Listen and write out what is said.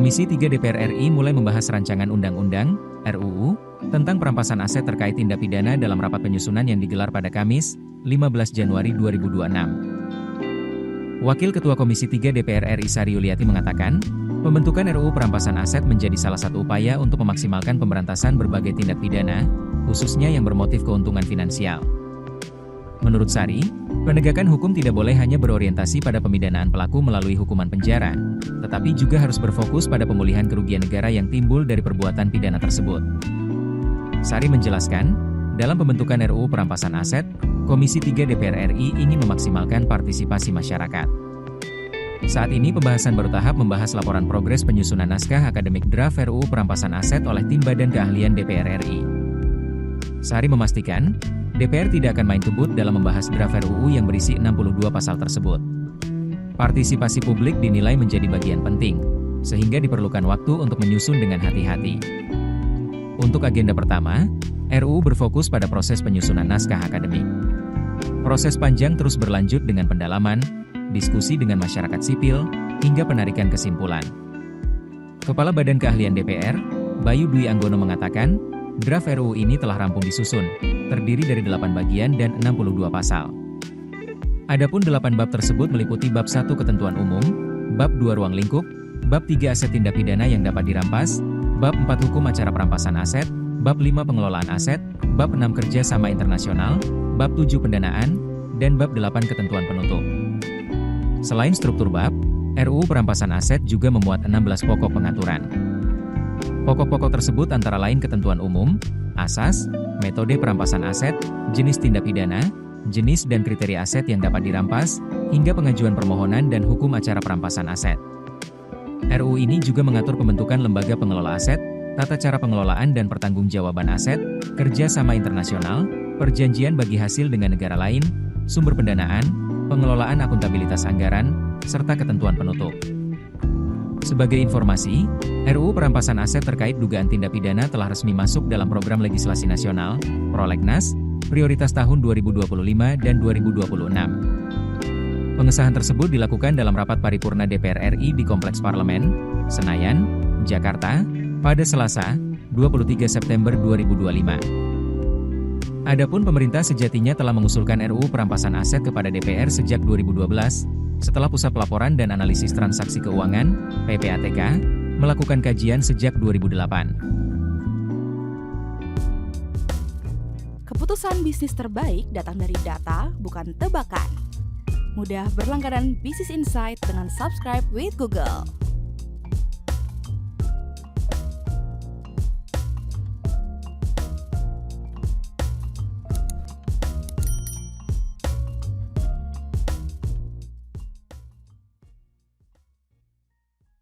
Komisi 3 DPR RI mulai membahas rancangan undang-undang (RUU) tentang perampasan aset terkait tindak pidana dalam rapat penyusunan yang digelar pada Kamis, 15 Januari 2026. Wakil Ketua Komisi 3 DPR RI Sari Yuliati mengatakan, pembentukan RUU perampasan aset menjadi salah satu upaya untuk memaksimalkan pemberantasan berbagai tindak pidana, khususnya yang bermotif keuntungan finansial. Menurut Sari, penegakan hukum tidak boleh hanya berorientasi pada pemidanaan pelaku melalui hukuman penjara, tetapi juga harus berfokus pada pemulihan kerugian negara yang timbul dari perbuatan pidana tersebut. Sari menjelaskan, dalam pembentukan RUU perampasan aset, Komisi 3 DPR RI ingin memaksimalkan partisipasi masyarakat. Saat ini pembahasan baru tahap membahas laporan progres penyusunan naskah akademik draft RUU perampasan aset oleh tim Badan Keahlian DPR RI. Sari memastikan, DPR tidak akan main kebut dalam membahas draft RUU yang berisi 62 pasal tersebut. Partisipasi publik dinilai menjadi bagian penting, sehingga diperlukan waktu untuk menyusun dengan hati-hati. Untuk agenda pertama, RUU berfokus pada proses penyusunan naskah akademik. Proses panjang terus berlanjut dengan pendalaman, diskusi dengan masyarakat sipil, hingga penarikan kesimpulan. Kepala Badan Keahlian DPR, Bayu Dwi Anggono mengatakan, draft RUU ini telah rampung disusun, terdiri dari 8 bagian dan 62 pasal. Adapun 8 bab tersebut meliputi bab 1 ketentuan umum, bab 2 ruang lingkup, bab 3 aset tindak pidana yang dapat dirampas, bab 4 hukum acara perampasan aset, bab 5 pengelolaan aset, bab 6 kerja sama internasional, bab 7 pendanaan, dan bab 8 ketentuan penutup. Selain struktur bab, RUU perampasan aset juga memuat 16 pokok pengaturan. Pokok-pokok tersebut antara lain ketentuan umum, asas, metode perampasan aset, jenis tindak pidana, jenis dan kriteria aset yang dapat dirampas, hingga pengajuan permohonan dan hukum acara perampasan aset. RUU ini juga mengatur pembentukan lembaga pengelola aset, tata cara pengelolaan dan pertanggungjawaban aset, kerja sama internasional, perjanjian bagi hasil dengan negara lain, sumber pendanaan, pengelolaan akuntabilitas anggaran, serta ketentuan penutup. Sebagai informasi, RUU perampasan aset terkait dugaan tindak pidana telah resmi masuk dalam program legislasi nasional, Prolegnas, prioritas tahun 2025 dan 2026. Pengesahan tersebut dilakukan dalam rapat paripurna DPR RI di Kompleks Parlemen, Senayan, Jakarta, pada Selasa, 23 September 2025. Adapun pemerintah sejatinya telah mengusulkan RUU perampasan aset kepada DPR sejak 2012, setelah Pusat Pelaporan dan Analisis Transaksi Keuangan, PPATK, melakukan kajian sejak 2008. Keputusan bisnis terbaik datang dari data, bukan tebakan. Mudah berlangganan Business Insight dengan subscribe with Google.